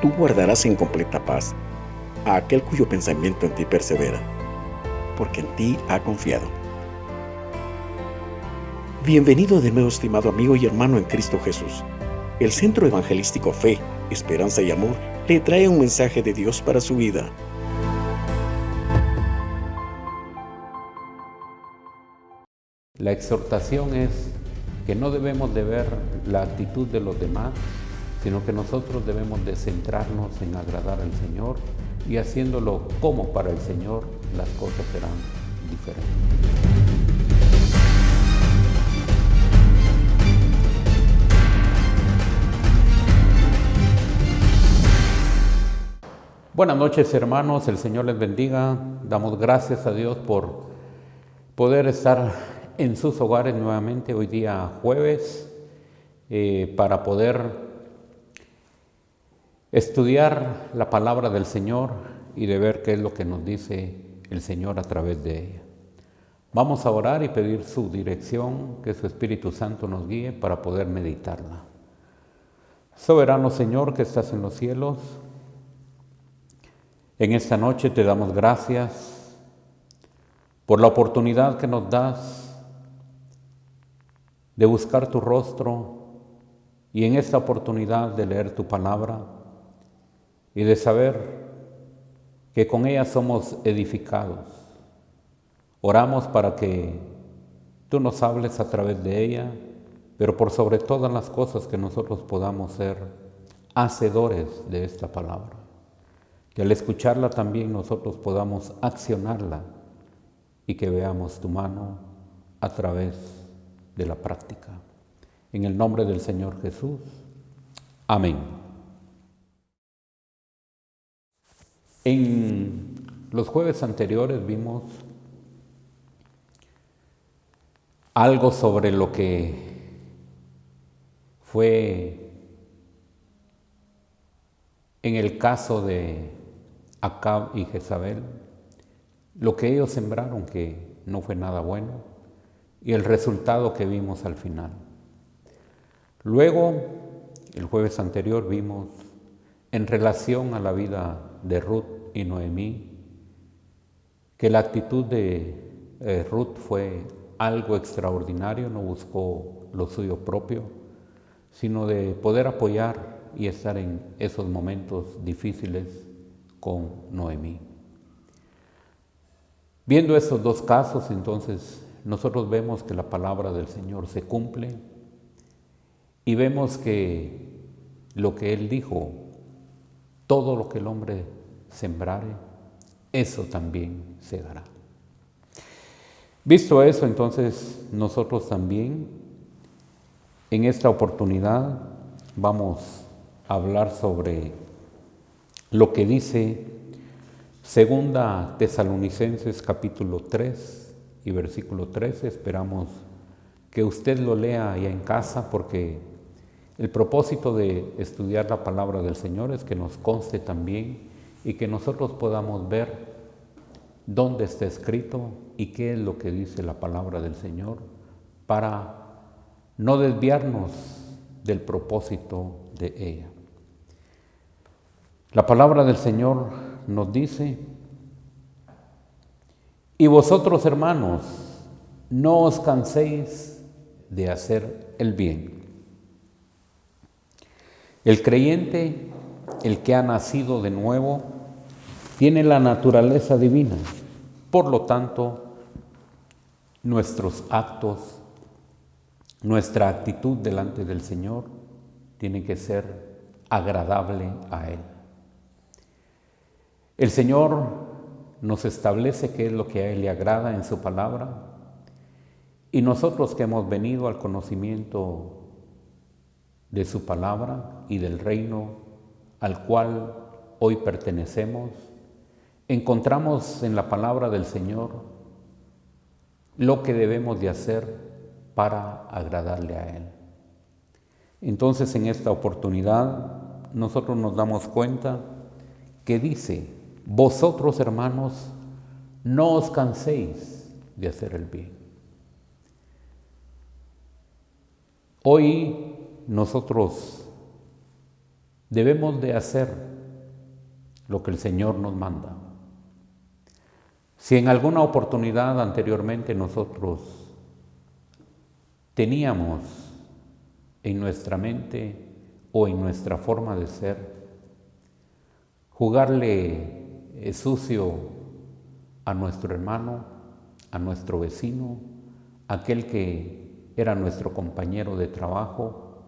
Tú guardarás en completa paz a aquel cuyo pensamiento en ti persevera, porque en ti ha confiado. Bienvenido de nuevo, estimado amigo y hermano en Cristo Jesús. El Centro Evangelístico Fe, Esperanza y Amor le trae un mensaje de Dios para su vida. La exhortación es que no debemos de ver la actitud de los demás, sino que nosotros debemos de centrarnos en agradar al Señor, y haciéndolo como para el Señor, las cosas serán diferentes. Buenas noches, hermanos, el Señor les bendiga. Damos gracias a Dios por poder estar en sus hogares nuevamente hoy día jueves, para poder estudiar la palabra del Señor y de ver qué es lo que nos dice el Señor a través de ella. Vamos a orar y pedir su dirección, que su Espíritu Santo nos guíe para poder meditarla. Soberano Señor que estás en los cielos, en esta noche te damos gracias por la oportunidad que nos das de buscar tu rostro y en esta oportunidad de leer tu palabra y de saber que con ella somos edificados. Oramos para que tú nos hables a través de ella, pero por sobre todas las cosas que nosotros podamos ser hacedores de esta palabra. Que al escucharla también nosotros podamos accionarla y que veamos tu mano a través de la práctica. En el nombre del Señor Jesús. Amén. En los jueves anteriores vimos algo sobre lo que fue en el caso de Acab y Jezabel, lo que ellos sembraron que no fue nada bueno y el resultado que vimos al final. Luego, el jueves anterior vimos en relación a la vida de Ruth y Noemí, que la actitud de Ruth fue algo extraordinario, no buscó lo suyo propio, sino de poder apoyar y estar en esos momentos difíciles con Noemí. Viendo estos dos casos, entonces, nosotros vemos que la palabra del Señor se cumple y vemos que lo que Él dijo, todo lo que el hombre sembrare, eso también segará. Visto eso, entonces, nosotros también, en esta oportunidad, vamos a hablar sobre lo que dice Segunda Tesalonicenses capítulo 3 y versículo 13. Esperamos que usted lo lea allá en casa, porque el propósito de estudiar la palabra del Señor es que nos conste también y que nosotros podamos ver dónde está escrito y qué es lo que dice la palabra del Señor, para no desviarnos del propósito de ella. La palabra del Señor nos dice: y vosotros, hermanos, no os canséis de hacer el bien. El creyente, el que ha nacido de nuevo, tiene la naturaleza divina. Por lo tanto, nuestros actos, nuestra actitud delante del Señor tiene que ser agradable a Él. El Señor nos establece qué es lo que a Él le agrada en su palabra, y nosotros que hemos venido al conocimiento de su palabra y del reino al cual hoy pertenecemos, encontramos en la palabra del Señor lo que debemos de hacer para agradarle a Él. Entonces, en esta oportunidad, nosotros nos damos cuenta que dice: vosotros, hermanos, no os canséis de hacer el bien. Hoy nosotros Debemos de hacer lo que el Señor nos manda. Si en alguna oportunidad anteriormente nosotros teníamos en nuestra mente o en nuestra forma de ser jugarle sucio a nuestro hermano, a nuestro vecino, aquel que era nuestro compañero de trabajo,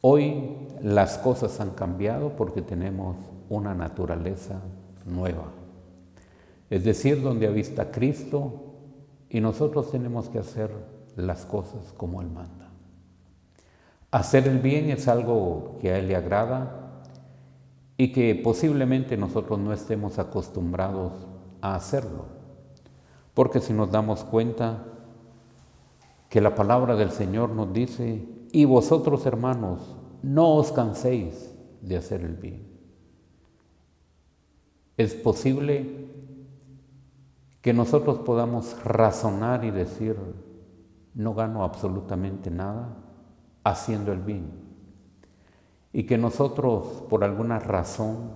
hoy las cosas han cambiado porque tenemos una naturaleza nueva. Es decir, donde habita Cristo y nosotros tenemos que hacer las cosas como Él manda. Hacer el bien es algo que a Él le agrada y que posiblemente nosotros no estemos acostumbrados a hacerlo. Porque si nos damos cuenta que la palabra del Señor nos dice, y vosotros hermanos, no os canséis de hacer el bien. Es posible que nosotros podamos razonar y decir, no gano absolutamente nada haciendo el bien. Y que nosotros, por alguna razón,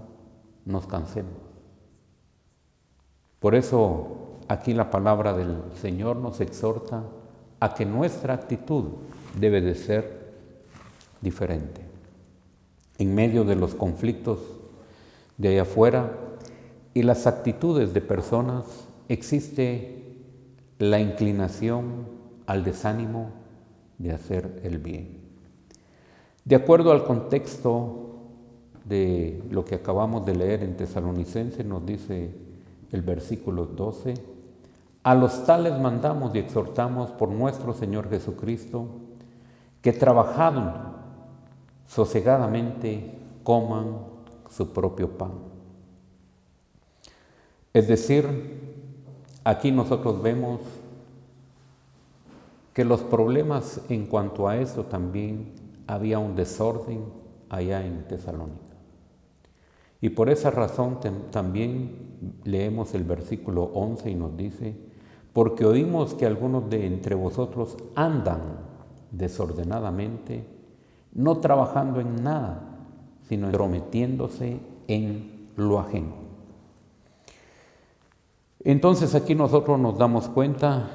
nos cansemos. Por eso, aquí la palabra del Señor nos exhorta a que nuestra actitud debe de ser diferente. En medio de los conflictos de allá afuera y las actitudes de personas, existe la inclinación al desánimo de hacer el bien. De acuerdo al contexto de lo que acabamos de leer en Tesalonicenses, nos dice el versículo 12, a los tales mandamos y exhortamos por nuestro Señor Jesucristo, que trabajando sosegadamente coman su propio pan. Es decir, aquí nosotros vemos que los problemas en cuanto a eso también había un desorden allá en Tesalónica. Y por esa razón también leemos el versículo 11 y nos dice, porque oímos que algunos de entre vosotros andan desordenadamente, no trabajando en nada, sino entrometiéndose en lo ajeno. Entonces aquí nosotros nos damos cuenta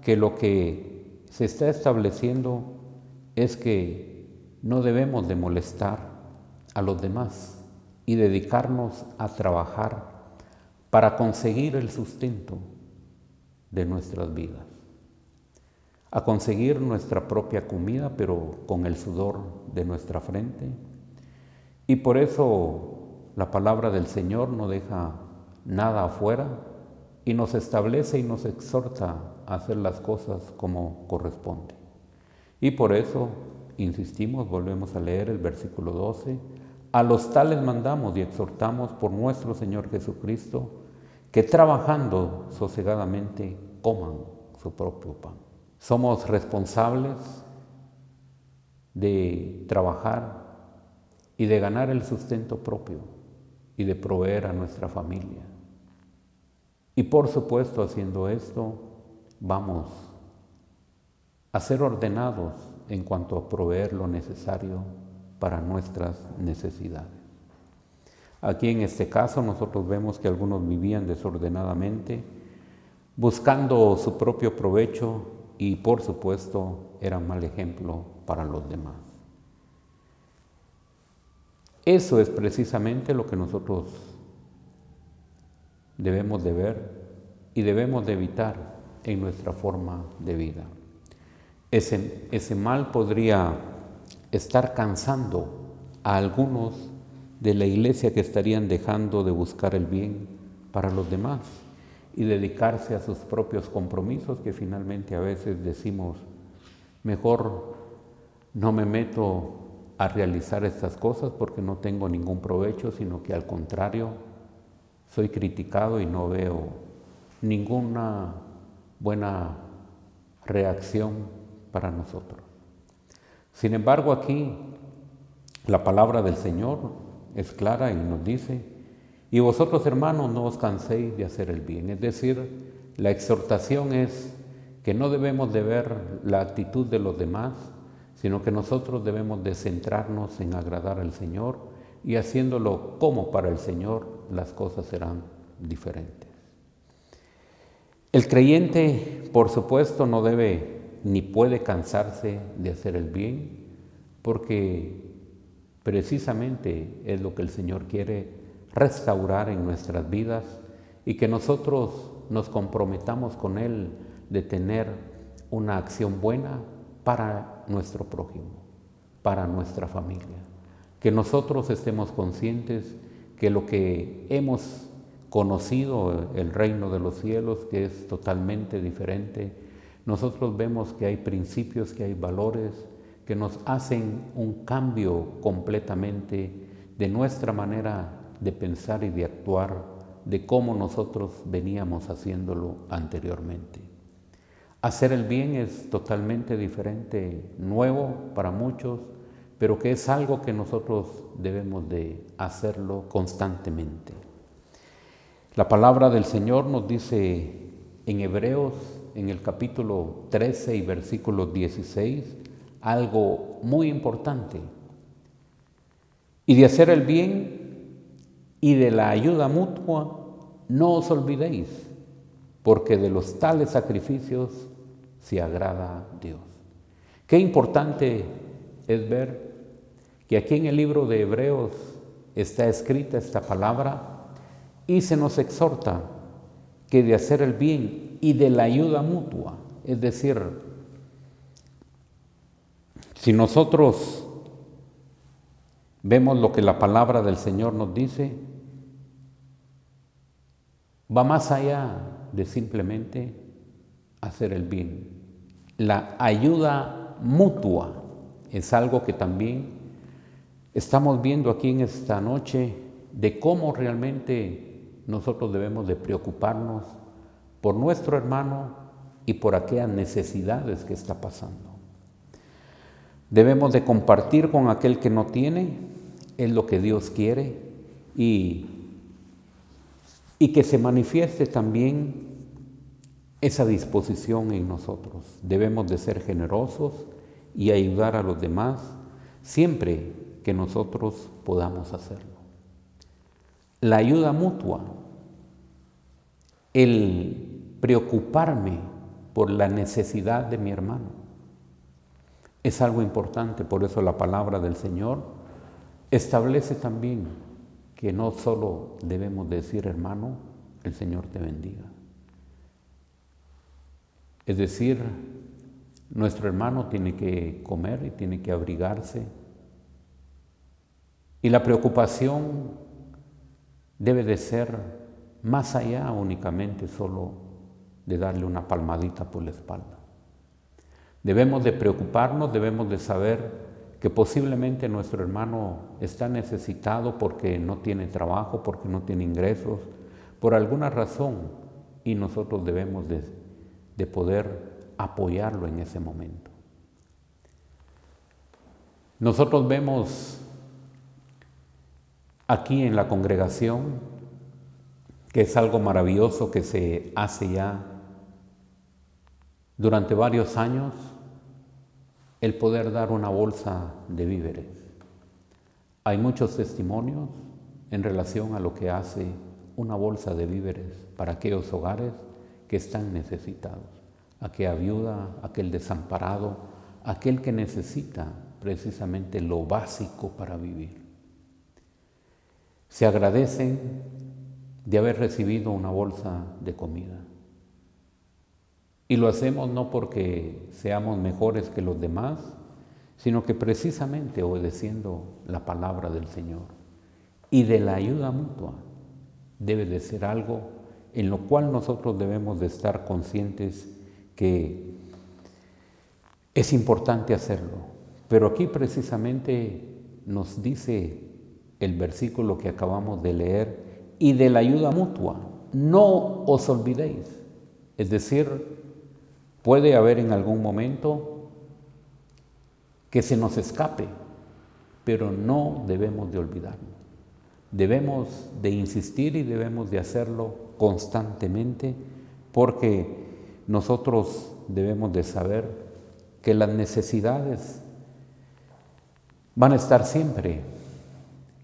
que lo que se está estableciendo es que no debemos de molestar a los demás y dedicarnos a trabajar para conseguir el sustento de nuestras vidas, a conseguir nuestra propia comida, pero con el sudor de nuestra frente. Y por eso la palabra del Señor no deja nada afuera y nos establece y nos exhorta a hacer las cosas como corresponde. Y por eso insistimos, volvemos a leer el versículo 12, a los tales mandamos y exhortamos por nuestro Señor Jesucristo, que trabajando sosegadamente coman su propio pan. Somos responsables de trabajar y de ganar el sustento propio y de proveer a nuestra familia. Y por supuesto, haciendo esto, vamos a ser ordenados en cuanto a proveer lo necesario para nuestras necesidades. Aquí en este caso nosotros vemos que algunos vivían desordenadamente, buscando su propio provecho y por supuesto eran mal ejemplo para los demás. Eso es precisamente lo que nosotros debemos de ver y debemos de evitar en nuestra forma de vida. Ese mal podría estar cansando a algunos de la iglesia que estarían dejando de buscar el bien para los demás y dedicarse a sus propios compromisos, que finalmente a veces decimos, mejor no me meto a realizar estas cosas porque no tengo ningún provecho, sino que al contrario, soy criticado y no veo ninguna buena reacción para nosotros. Sin embargo, aquí la palabra del Señor es clara y nos dice, y vosotros hermanos no os canséis de hacer el bien. Es decir, la exhortación es que no debemos de ver la actitud de los demás, sino que nosotros debemos de centrarnos en agradar al Señor, y haciéndolo como para el Señor, las cosas serán diferentes. El creyente, por supuesto, no debe ni puede cansarse de hacer el bien, porque precisamente es lo que el Señor quiere restaurar en nuestras vidas y que nosotros nos comprometamos con Él de tener una acción buena para nuestro prójimo, para nuestra familia. Que nosotros estemos conscientes que lo que hemos conocido, el reino de los cielos, que es totalmente diferente, nosotros vemos que hay principios, que hay valores que nos hacen un cambio completamente de nuestra manera de pensar y de actuar, de cómo nosotros veníamos haciéndolo anteriormente. Hacer el bien es totalmente diferente, nuevo para muchos, pero que es algo que nosotros debemos de hacerlo constantemente. La palabra del Señor nos dice en Hebreos, en el capítulo 13 y versículo 16, algo muy importante. Y de hacer el bien y de la ayuda mutua, no os olvidéis, porque de los tales sacrificios se agrada Dios. Qué importante es ver que aquí en el libro de Hebreos está escrita esta palabra y se nos exhorta que de hacer el bien y de la ayuda mutua, es decir, si nosotros vemos lo que la palabra del Señor nos dice, va más allá de simplemente hacer el bien. La ayuda mutua es algo que también estamos viendo aquí en esta noche, de cómo realmente nosotros debemos de preocuparnos por nuestro hermano y por aquellas necesidades que está pasando. Debemos de compartir con aquel que no tiene, es lo que Dios quiere, y que se manifieste también esa disposición en nosotros. Debemos de ser generosos y ayudar a los demás siempre que nosotros podamos hacerlo. La ayuda mutua, el preocuparme por la necesidad de mi hermano, es algo importante. Por eso la palabra del Señor establece también que no solo debemos decir, hermano, el Señor te bendiga. Es decir, nuestro hermano tiene que comer y tiene que abrigarse. Y la preocupación debe de ser más allá únicamente solo de darle una palmadita por la espalda. Debemos de preocuparnos, debemos de saber que posiblemente nuestro hermano está necesitado porque no tiene trabajo, porque no tiene ingresos, por alguna razón, y nosotros debemos de poder apoyarlo en ese momento. Nosotros vemos aquí en la congregación que es algo maravilloso que se hace ya durante varios años, el poder dar una bolsa de víveres. Hay muchos testimonios en relación a lo que hace una bolsa de víveres para aquellos hogares que están necesitados, aquella viuda, aquel desamparado, aquel que necesita precisamente lo básico para vivir. Se agradecen de haber recibido una bolsa de comida. Y lo hacemos no porque seamos mejores que los demás, sino que precisamente obedeciendo la palabra del Señor. Y de la ayuda mutua debe de ser algo en lo cual nosotros debemos de estar conscientes que es importante hacerlo. Pero aquí precisamente nos dice el versículo que acabamos de leer, y de la ayuda mutua, no os olvidéis. Es decir, puede haber en algún momento que se nos escape, pero no debemos de olvidarnos. Debemos de insistir y debemos de hacerlo constantemente, porque nosotros debemos de saber que las necesidades van a estar siempre,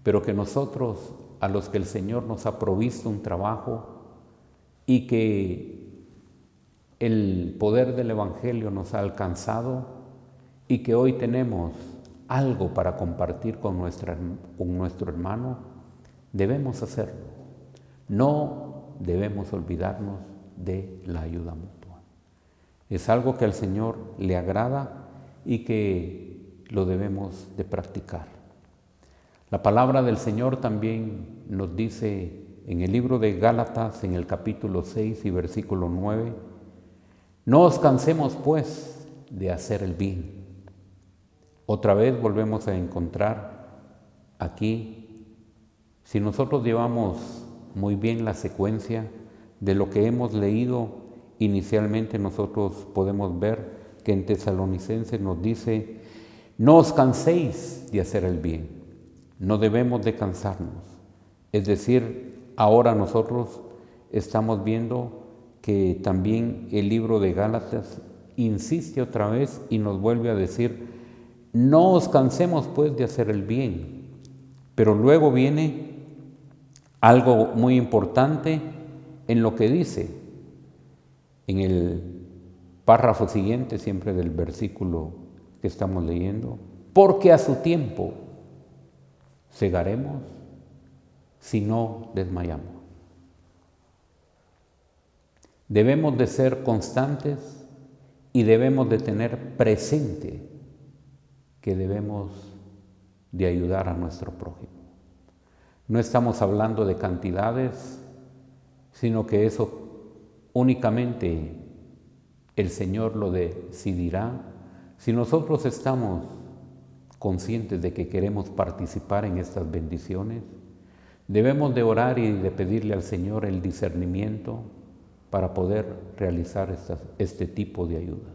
pero que nosotros, a los que el Señor nos ha provisto un trabajo y que el poder del Evangelio nos ha alcanzado y que hoy tenemos algo para compartir con nuestro hermano, debemos hacerlo. No debemos olvidarnos de la ayuda mutua. Es algo que al Señor le agrada y que lo debemos de practicar. La palabra del Señor también nos dice en el libro de Gálatas, en el capítulo 6 y versículo 9, no os cansemos pues de hacer el bien. Otra vez volvemos a encontrar aquí, si nosotros llevamos muy bien la secuencia de lo que hemos leído, inicialmente nosotros podemos ver que en Tesalonicenses nos dice, no os canséis de hacer el bien, no debemos de cansarnos. Es decir, ahora nosotros estamos viendo que también el libro de Gálatas insiste otra vez y nos vuelve a decir, no os cansemos pues de hacer el bien. Pero luego viene algo muy importante en lo que dice, en el párrafo siguiente, siempre del versículo que estamos leyendo, porque a su tiempo segaremos si no desmayamos. Debemos de ser constantes y debemos de tener presente que debemos de ayudar a nuestro prójimo. No estamos hablando de cantidades, sino que eso únicamente el Señor lo decidirá. Si nosotros estamos conscientes de que queremos participar en estas bendiciones, debemos de orar y de pedirle al Señor el discernimiento para poder realizar este tipo de ayuda.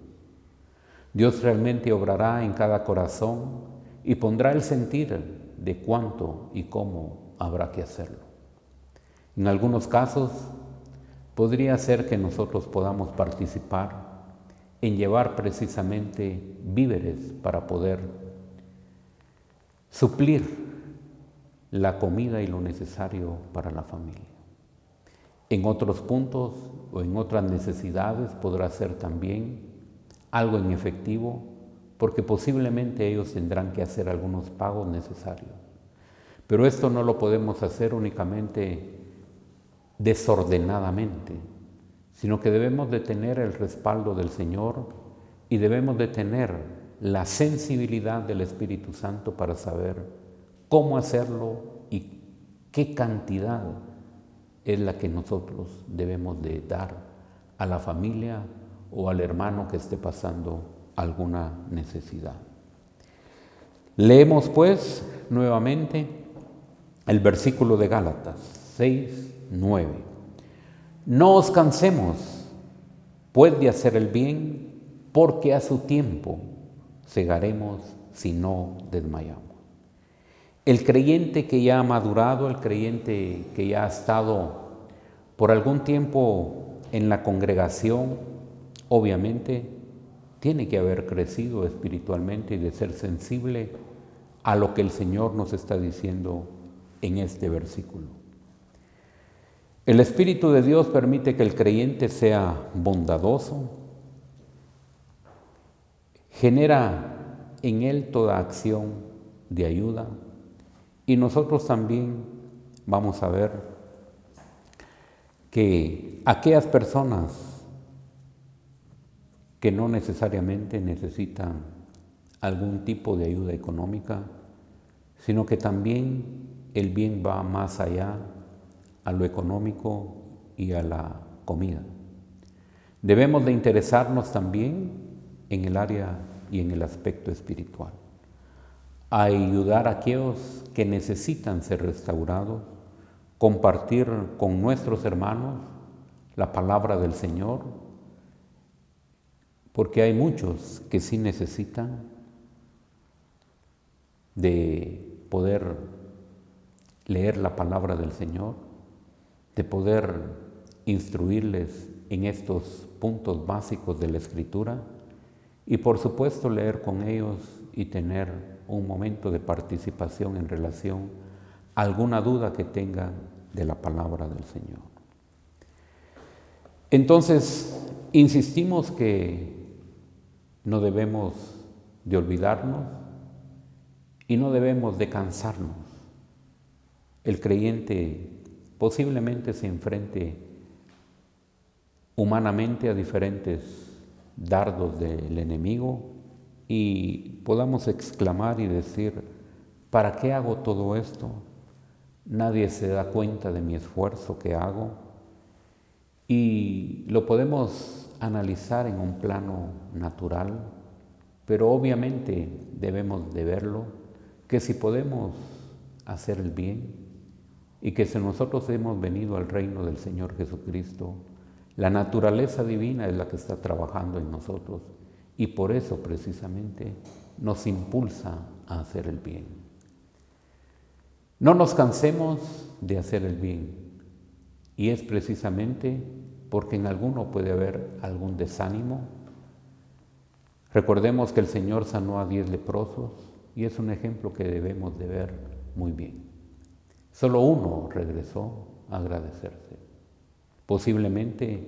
Dios realmente obrará en cada corazón y pondrá el sentir de cuánto y cómo habrá que hacerlo. En algunos casos podría ser que nosotros podamos participar en llevar precisamente víveres para poder suplir la comida y lo necesario para la familia. En otros puntos o en otras necesidades podrá ser también algo en efectivo, porque posiblemente ellos tendrán que hacer algunos pagos necesarios. Pero esto no lo podemos hacer únicamente desordenadamente, sino que debemos de tener el respaldo del Señor y debemos de tener la sensibilidad del Espíritu Santo para saber cómo hacerlo y qué cantidad es la que nosotros debemos de dar a la familia o al hermano que esté pasando alguna necesidad. Leemos pues nuevamente el versículo de Gálatas 6, 9. No os cansemos pues de hacer el bien, porque a su tiempo segaremos si no desmayamos. El creyente que ya ha madurado, el creyente que ya ha estado por algún tiempo en la congregación, obviamente tiene que haber crecido espiritualmente y de ser sensible a lo que el Señor nos está diciendo en este versículo. El Espíritu de Dios permite que el creyente sea bondadoso, genera en él toda acción de ayuda y nosotros también vamos a ver que aquellas personas que no necesariamente necesitan algún tipo de ayuda económica, sino que también el bien va más allá a lo económico y a la comida. Debemos de interesarnos también en el área y en el aspecto espiritual, a ayudar a aquellos que necesitan ser restaurados, compartir con nuestros hermanos la palabra del Señor, porque hay muchos que sí necesitan de poder leer la palabra del Señor, de poder instruirles en estos puntos básicos de la Escritura y por supuesto leer con ellos y tener un momento de participación en relación alguna duda que tengan de la palabra del Señor. Entonces, insistimos que no debemos de olvidarnos y no debemos de cansarnos. El creyente posiblemente se enfrente humanamente a diferentes dardos del enemigo y podamos exclamar y decir: ¿para qué hago todo esto? Nadie se da cuenta de mi esfuerzo que hago. Y lo podemos analizar en un plano natural, pero obviamente debemos de verlo, que si podemos hacer el bien y que si nosotros hemos venido al reino del Señor Jesucristo, la naturaleza divina es la que está trabajando en nosotros y por eso precisamente nos impulsa a hacer el bien. No nos cansemos de hacer el bien y es precisamente porque en alguno puede haber algún desánimo. Recordemos que el Señor sanó a 10 leprosos y es un ejemplo que debemos de ver muy bien. Solo uno regresó a agradecerse. Posiblemente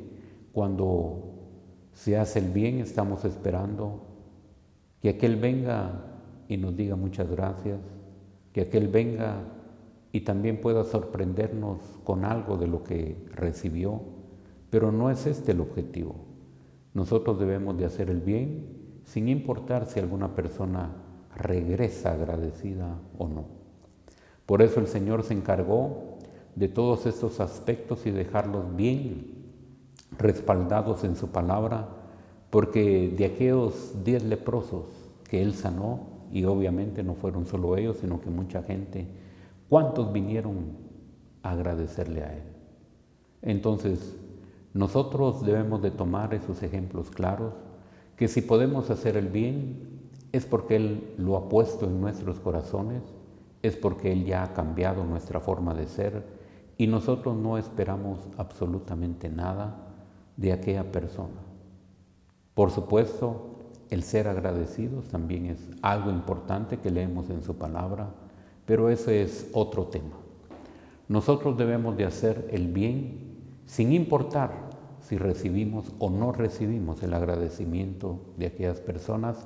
cuando se hace el bien estamos esperando que aquel venga y nos diga muchas gracias, que aquel venga y también pueda sorprendernos con algo de lo que recibió, pero no es este el objetivo. Nosotros debemos de hacer el bien sin importar si alguna persona regresa agradecida o no. Por eso el Señor se encargó de todos estos aspectos y dejarlos bien respaldados en su palabra, porque de aquellos 10 leprosos que Él sanó, y obviamente no fueron solo ellos, sino que mucha gente, ¿cuántos vinieron a agradecerle a Él? Entonces, nosotros debemos de tomar esos ejemplos claros, que si podemos hacer el bien, es porque Él lo ha puesto en nuestros corazones, es porque Él ya ha cambiado nuestra forma de ser y nosotros no esperamos absolutamente nada de aquella persona. Por supuesto, el ser agradecidos también es algo importante que leemos en su palabra, pero ese es otro tema. Nosotros debemos de hacer el bien sin importar si recibimos o no recibimos el agradecimiento de aquellas personas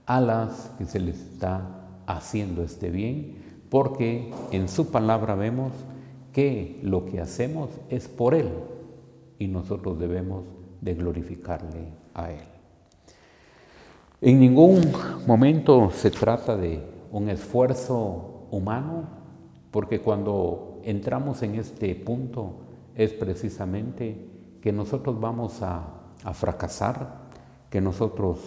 a las que se les está haciendo este bien, porque en su palabra vemos que lo que hacemos es por Él y nosotros debemos de glorificarle a Él. En ningún momento se trata de un esfuerzo humano, porque cuando entramos en este punto es precisamente que nosotros vamos a fracasar, que nosotros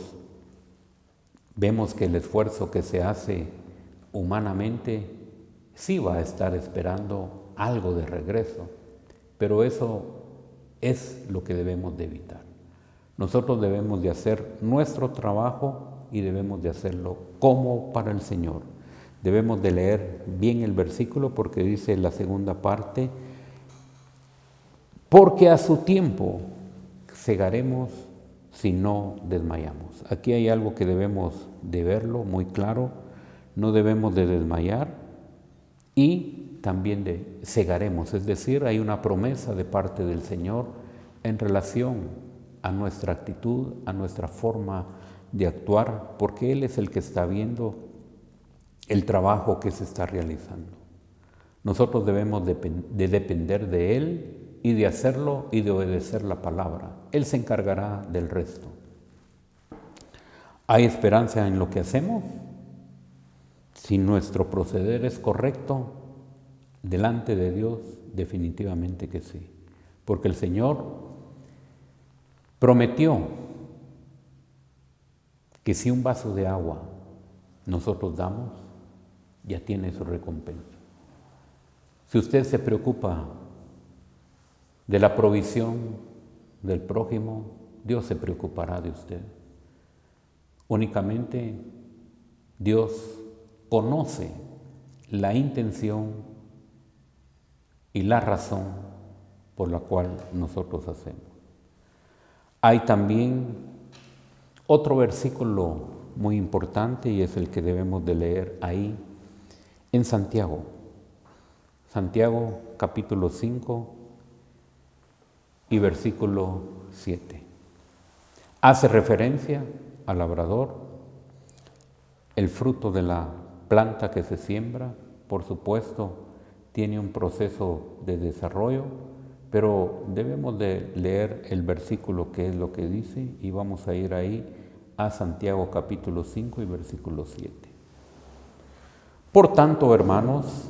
vemos que el esfuerzo que se hace humanamente sí va a estar esperando algo de regreso, pero eso es lo que debemos de evitar. Nosotros debemos de hacer nuestro trabajo y debemos de hacerlo como para el Señor. Debemos de leer bien el versículo porque dice la segunda parte: porque a su tiempo segaremos si no desmayamos. Aquí hay algo que debemos de verlo muy claro: no debemos de desmayar y también de segaremos, es decir, hay una promesa de parte del Señor en relación a nuestra actitud, a nuestra forma de actuar, porque Él es el que está viendo el trabajo que se está realizando. Nosotros debemos de depender de Él y de hacerlo y de obedecer la palabra. Él se encargará del resto. ¿Hay esperanza en lo que hacemos? Si nuestro proceder es correcto delante de Dios, definitivamente que sí. Porque el Señor prometió que si un vaso de agua nosotros damos, ya tiene su recompensa. Si usted se preocupa de la provisión del prójimo, Dios se preocupará de usted. Únicamente Dios conoce la intención y la razón por la cual nosotros hacemos. Hay también otro versículo muy importante y es el que debemos de leer ahí en Santiago. Santiago capítulo 5 y versículo 7. Hace referencia al labrador, el fruto de la planta que se siembra, por supuesto, tiene un proceso de desarrollo, pero debemos de leer el versículo que es lo que dice y vamos a ir ahí a Santiago capítulo 5 y versículo 7. Por tanto, hermanos,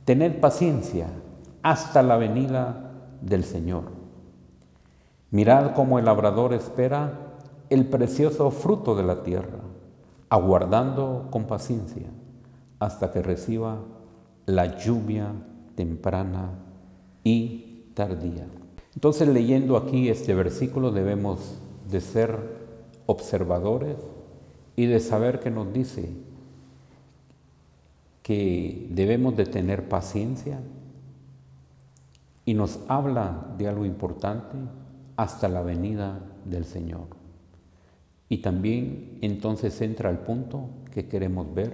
tened paciencia hasta la venida del Señor. Mirad cómo el labrador espera el precioso fruto de la tierra, aguardando con paciencia hasta que reciba la lluvia temprana y tardía. Entonces, leyendo aquí este versículo, debemos de ser observadores y de saber que nos dice que debemos de tener paciencia y nos habla de algo importante hasta la venida del Señor. Y también entonces entra al punto que queremos ver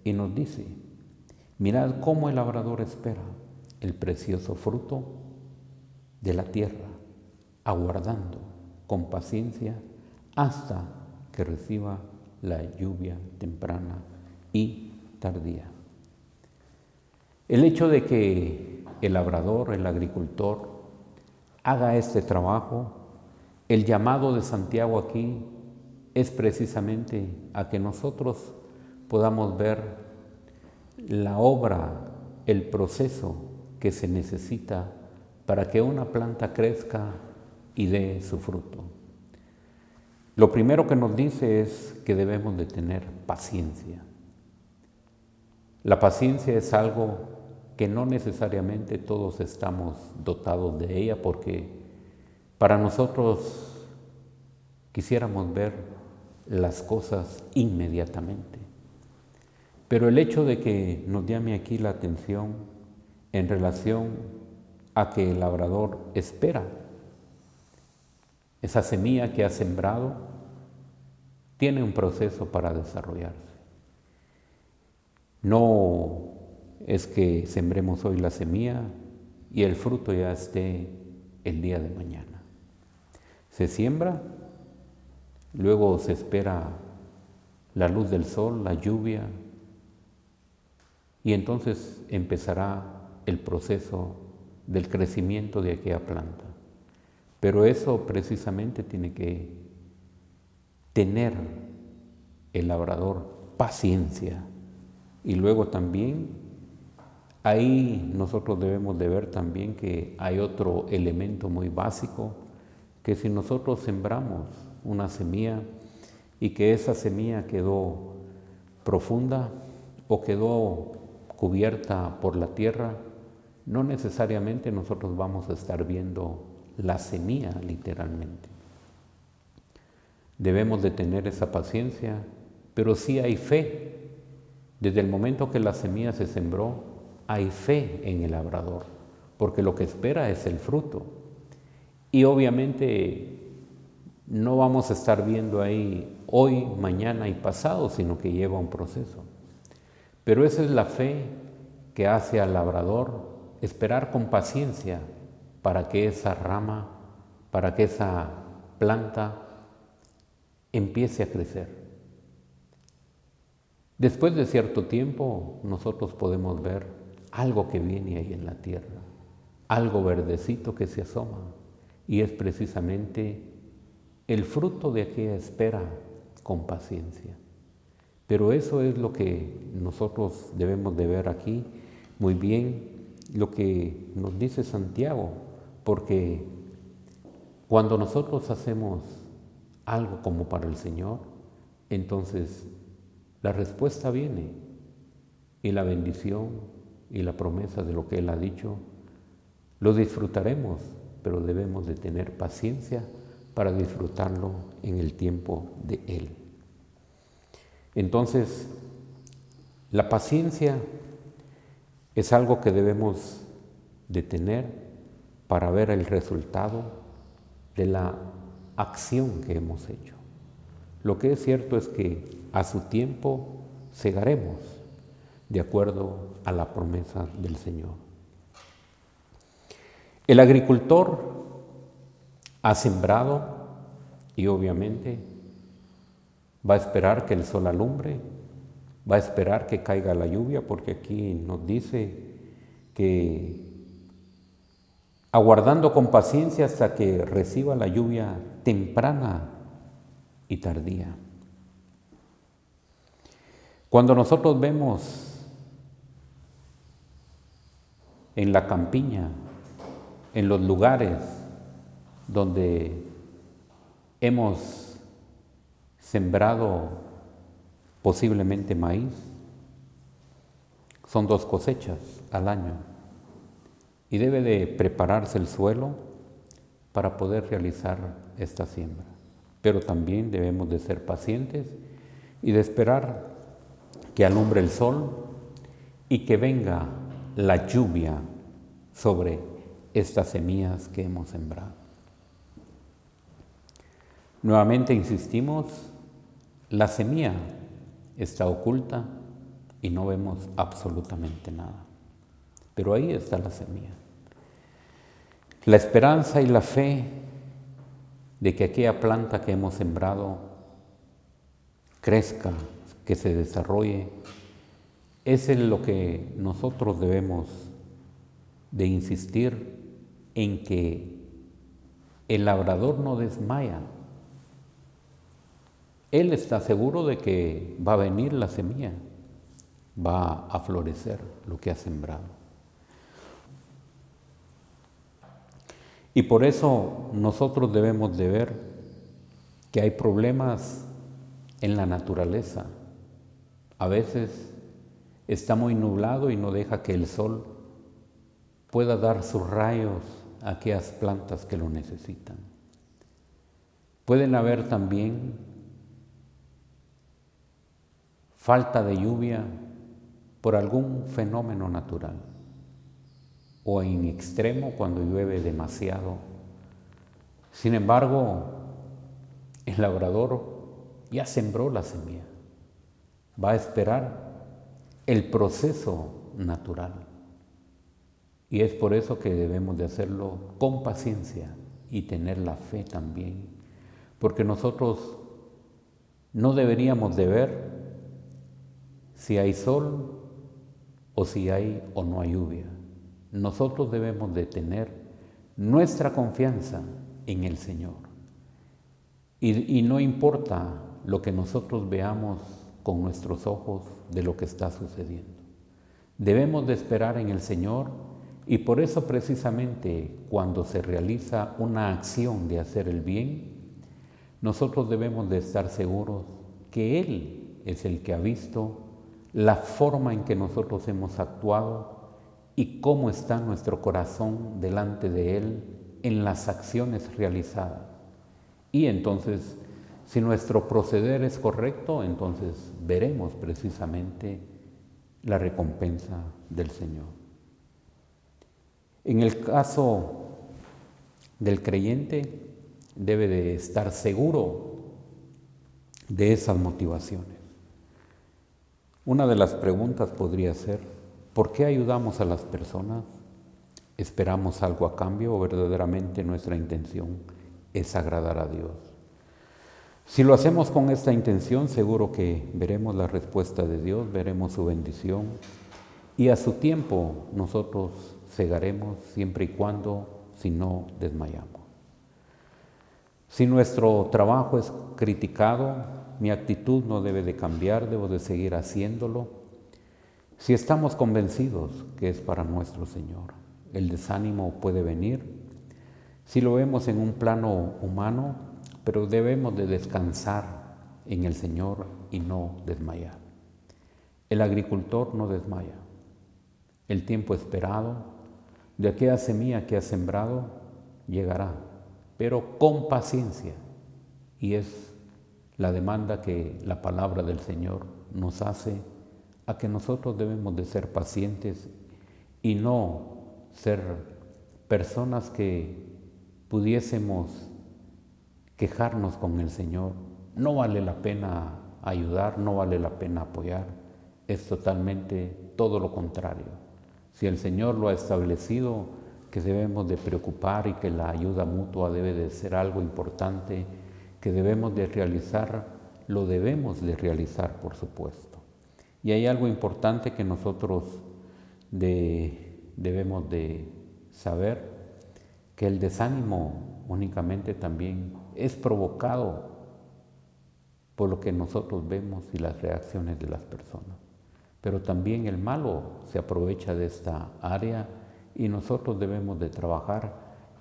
y nos dice, mirad cómo el labrador espera el precioso fruto de la tierra, aguardando con paciencia hasta que reciba la lluvia temprana y tardía. El hecho de que el labrador, el agricultor, haga este trabajo, el llamado de Santiago aquí es precisamente a que nosotros podamos ver la obra, el proceso que se necesita para que una planta crezca y dé su fruto. Lo primero que nos dice es que debemos de tener paciencia. La paciencia es algo que no necesariamente todos estamos dotados de ella, porque para nosotros quisiéramos ver las cosas inmediatamente. Pero el hecho de que nos llame aquí la atención en relación a que el labrador espera esa semilla que ha sembrado, tiene un proceso para desarrollarse. No es que sembremos hoy la semilla y el fruto ya esté el día de mañana. Se siembra, luego se espera la luz del sol, la lluvia, y entonces empezará el proceso del crecimiento de aquella planta. Pero eso precisamente tiene que tener el labrador paciencia. Y luego también, ahí nosotros debemos de ver también que hay otro elemento muy básico, que si nosotros sembramos una semilla y que esa semilla quedó profunda o quedó cubierta por la tierra, no necesariamente nosotros vamos a estar viendo la semilla literalmente. Debemos de tener esa paciencia, pero sí hay fe. Desde el momento que la semilla se sembró, hay fe en el labrador, porque lo que espera es el fruto. Y obviamente no vamos a estar viendo ahí hoy, mañana y pasado, sino que lleva un proceso. Pero esa es la fe que hace al labrador esperar con paciencia para que esa rama, para que esa planta empiece a crecer. Después de cierto tiempo, nosotros podemos ver algo que viene ahí en la tierra, algo verdecito que se asoma, y es precisamente el fruto de aquella espera con paciencia. Pero eso es lo que nosotros debemos de ver aquí muy bien, lo que nos dice Santiago, porque cuando nosotros hacemos algo como para el Señor, entonces la respuesta viene y la bendición y la promesa de lo que Él ha dicho, lo disfrutaremos, pero debemos de tener paciencia para disfrutarlo en el tiempo de Él. Entonces, la paciencia es algo que debemos de tener para ver el resultado de la acción que hemos hecho. Lo que es cierto es que a su tiempo segaremos, de acuerdo a la promesa del Señor. El agricultor ha sembrado y obviamente va a esperar que el sol alumbre, va a esperar que caiga la lluvia, porque aquí nos dice que aguardando con paciencia hasta que reciba la lluvia temprana y tardía. Cuando nosotros vemos en la campiña, en los lugares donde hemos sembrado posiblemente maíz, son 2 cosechas al año y debe de prepararse el suelo para poder realizar esta siembra. Pero también debemos de ser pacientes y de esperar que alumbre el sol y que venga la lluvia sobre estas semillas que hemos sembrado. Nuevamente insistimos, la semilla está oculta y no vemos absolutamente nada, pero ahí está la semilla. La esperanza y la fe de que aquella planta que hemos sembrado crezca, que se desarrolle, es en lo que nosotros debemos de insistir, en que el labrador no desmaya. Él está seguro de que va a venir la semilla, va a florecer lo que ha sembrado. Y por eso nosotros debemos de ver que hay problemas en la naturaleza. A veces está muy nublado y no deja que el sol pueda dar sus rayos a aquellas plantas que lo necesitan. Pueden haber también falta de lluvia por algún fenómeno natural, o en extremo cuando llueve demasiado. Sin embargo, el labrador ya sembró la semilla, va a esperar el proceso natural. Y es por eso que debemos de hacerlo con paciencia y tener la fe también, porque nosotros no deberíamos de ver si hay sol o si hay o no hay lluvia. Nosotros debemos de tener nuestra confianza en el Señor. Y no importa lo que nosotros veamos con nuestros ojos de lo que está sucediendo. Debemos de esperar en el Señor, y por eso precisamente cuando se realiza una acción de hacer el bien, nosotros debemos de estar seguros que Él es el que ha visto la forma en que nosotros hemos actuado y cómo está nuestro corazón delante de Él en las acciones realizadas. Y entonces, si nuestro proceder es correcto, entonces veremos precisamente la recompensa del Señor. En el caso del creyente, debe de estar seguro de esas motivaciones. Una de las preguntas podría ser, ¿por qué ayudamos a las personas? ¿Esperamos algo a cambio o verdaderamente nuestra intención es agradar a Dios? Si lo hacemos con esta intención, seguro que veremos la respuesta de Dios, veremos su bendición, y a su tiempo nosotros segaremos, siempre y cuando si no desmayamos. Si nuestro trabajo es criticado, mi actitud no debe de cambiar, debo de seguir haciéndolo. Si estamos convencidos que es para nuestro Señor, el desánimo puede venir. Si lo vemos en un plano humano, pero debemos de descansar en el Señor y no desmayar. El agricultor no desmaya. El tiempo esperado de aquella semilla que ha sembrado llegará, pero con paciencia. Y es la demanda que la palabra del Señor nos hace, a que nosotros debemos de ser pacientes y no ser personas que pudiésemos quejarnos con el Señor. No vale la pena ayudar, no vale la pena apoyar. Es totalmente todo lo contrario. Si el Señor lo ha establecido, que debemos de preocupar y que la ayuda mutua debe de ser algo importante, que debemos de realizar, lo debemos de realizar, por supuesto. Y hay algo importante que nosotros debemos de saber, que el desánimo únicamente también es provocado por lo que nosotros vemos y las reacciones de las personas. Pero también el malo se aprovecha de esta área y nosotros debemos de trabajar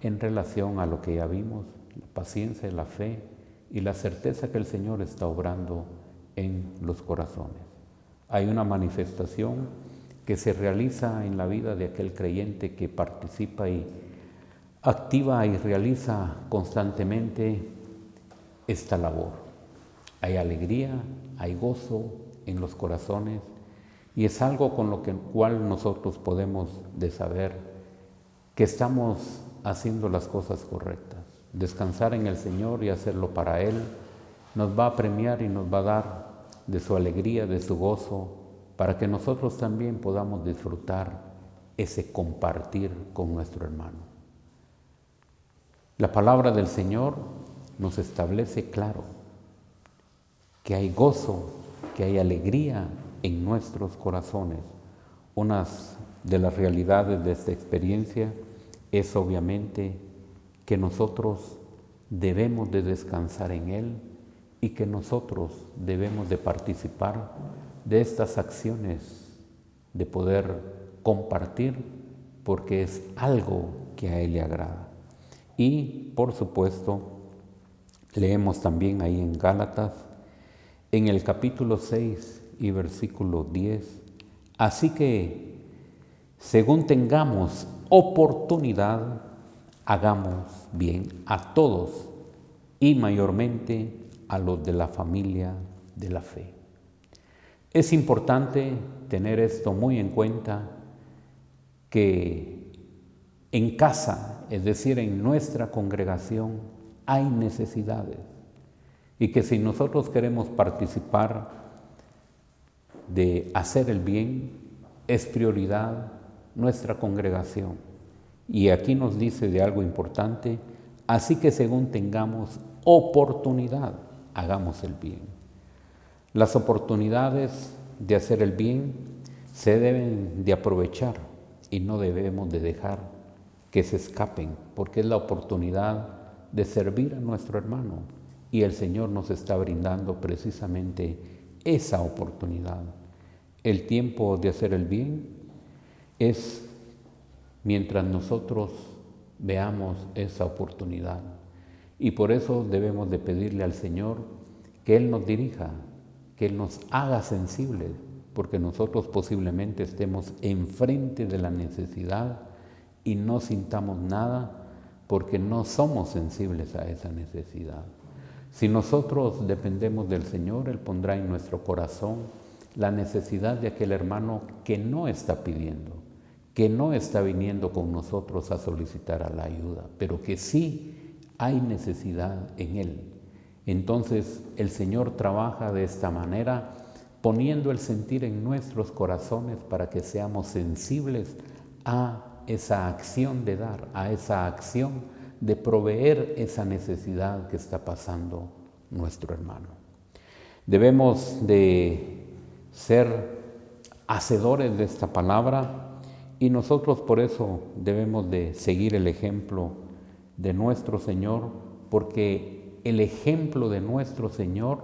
en relación a lo que ya vimos, la paciencia, la fe y la certeza que el Señor está obrando en los corazones. Hay una manifestación que se realiza en la vida de aquel creyente que participa y activa y realiza constantemente esta labor. Hay alegría, hay gozo en los corazones y es algo con lo cual nosotros podemos de saber que estamos haciendo las cosas correctas. Descansar en el Señor y hacerlo para Él nos va a premiar y nos va a dar de su alegría, de su gozo, para que nosotros también podamos disfrutar ese compartir con nuestro hermano. La palabra del Señor nos establece claro que hay gozo, que hay alegría en nuestros corazones. Una de las realidades de esta experiencia es obviamente que nosotros debemos de descansar en Él y que nosotros debemos de participar de estas acciones de poder compartir porque es algo que a Él le agrada. Y por supuesto, leemos también ahí en Gálatas, en el capítulo 6 y versículo 10, así que según tengamos oportunidad, hagamos bien a todos y mayormente a los de la familia de la fe. Es importante tener esto muy en cuenta, que en casa, es decir, en nuestra congregación, hay necesidades y que si nosotros queremos participar de hacer el bien, es prioridad nuestra congregación. Y aquí nos dice de algo importante, así que según tengamos oportunidad, hagamos el bien. Las oportunidades de hacer el bien se deben de aprovechar y no debemos de dejar que se escapen, porque es la oportunidad de servir a nuestro hermano y el Señor nos está brindando precisamente esa oportunidad. El tiempo de hacer el bien es mientras nosotros veamos esa oportunidad y por eso debemos de pedirle al Señor que Él nos dirija, que Él nos haga sensibles, porque nosotros posiblemente estemos enfrente de la necesidad y no sintamos nada porque no somos sensibles a esa necesidad. Si nosotros dependemos del Señor, Él pondrá en nuestro corazón la necesidad de aquel hermano que no está pidiendo, que no está viniendo con nosotros a solicitar a la ayuda, pero que sí hay necesidad en él. Entonces el Señor trabaja de esta manera, poniendo el sentir en nuestros corazones para que seamos sensibles a esa acción de dar, a esa acción de proveer esa necesidad que está pasando nuestro hermano. Debemos de ser hacedores de esta palabra y nosotros por eso debemos de seguir el ejemplo de nuestro Señor, porque el ejemplo de nuestro Señor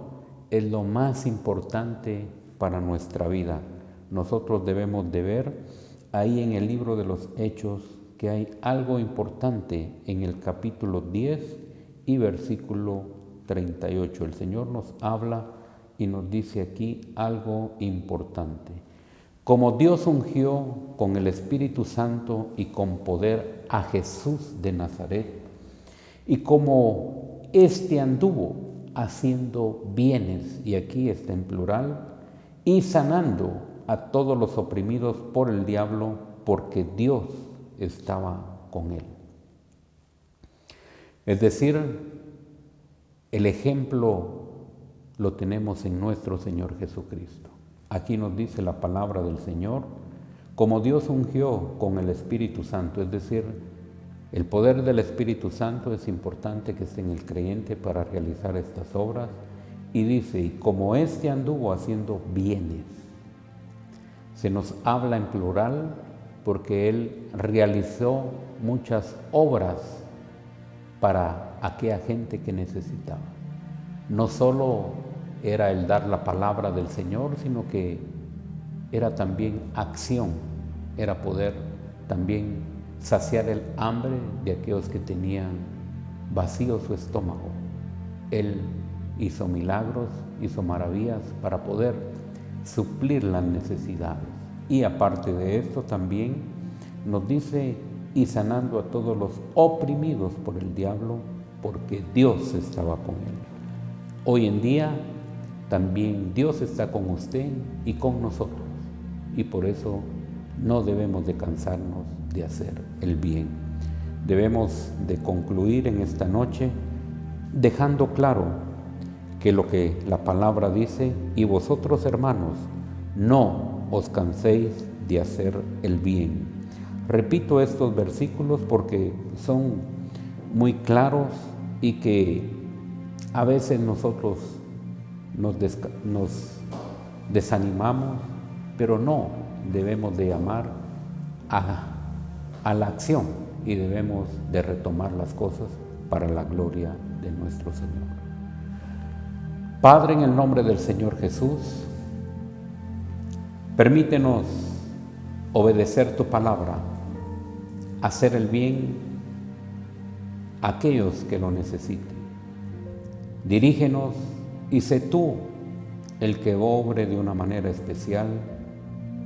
es lo más importante para nuestra vida. Nosotros debemos de ver ahí en el libro de los Hechos que hay algo importante en el capítulo 10 y versículo 38. El Señor nos habla y nos dice aquí algo importante. Como Dios ungió con el Espíritu Santo y con poder a Jesús de Nazaret, y como éste anduvo haciendo bienes, y aquí está en plural, y sanando a todos los oprimidos por el diablo, porque Dios estaba con él. Es decir, el ejemplo lo tenemos en nuestro Señor Jesucristo. Aquí nos dice la palabra del Señor como Dios ungió con el Espíritu Santo, es decir, el poder del Espíritu Santo es importante que esté en el creyente para realizar estas obras. Y dice, y como éste anduvo haciendo bienes, se nos habla en plural porque él realizó muchas obras para aquella gente que necesitaba. No solo era el dar la palabra del Señor, sino que era también acción, era poder también saciar el hambre de aquellos que tenían vacío su estómago. Él hizo milagros, hizo maravillas para poder suplir las necesidades. Y aparte de esto también nos dice, y sanando a todos los oprimidos por el diablo, porque Dios estaba con él. Hoy en día también Dios está con usted y con nosotros, y por eso no debemos de cansarnos de hacer el bien. Debemos de concluir en esta noche dejando claro que lo que la palabra dice, y vosotros, hermanos, no os canséis de hacer el bien. Repito estos versículos porque son muy claros y que a veces nosotros nos desanimamos, pero no debemos de llamar a la acción y debemos de retomar las cosas para la gloria de nuestro Señor. Padre, en el nombre del Señor Jesús, permítenos obedecer tu palabra, hacer el bien a aquellos que lo necesiten. Dirígenos y sé tú el que obre de una manera especial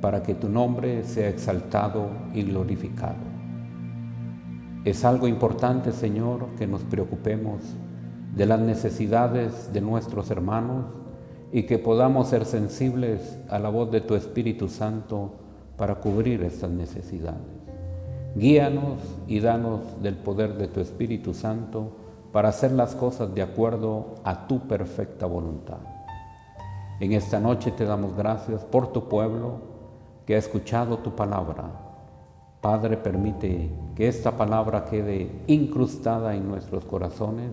para que tu nombre sea exaltado y glorificado. Es algo importante, Señor, que nos preocupemos de las necesidades de nuestros hermanos y que podamos ser sensibles a la voz de tu Espíritu Santo para cubrir estas necesidades. Guíanos y danos del poder de tu Espíritu Santo para hacer las cosas de acuerdo a tu perfecta voluntad. En esta noche te damos gracias por tu pueblo que ha escuchado tu palabra. Padre, permite que esta palabra quede incrustada en nuestros corazones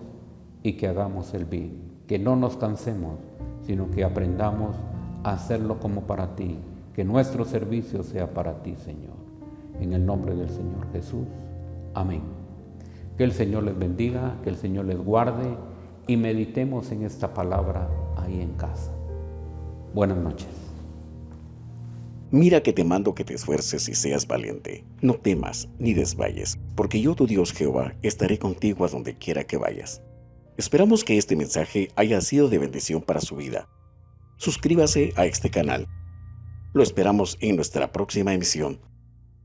y que hagamos el bien, que no nos cansemos, sino que aprendamos a hacerlo como para ti, que nuestro servicio sea para ti, Señor. En el nombre del Señor Jesús. Amén. Que el Señor les bendiga, que el Señor les guarde y meditemos en esta palabra ahí en casa. Buenas noches. Mira que te mando que te esfuerces y seas valiente. No temas ni desmayes, porque yo, tu Dios Jehová, estaré contigo a donde quiera que vayas. Esperamos que este mensaje haya sido de bendición para su vida. Suscríbase a este canal. Lo esperamos en nuestra próxima emisión.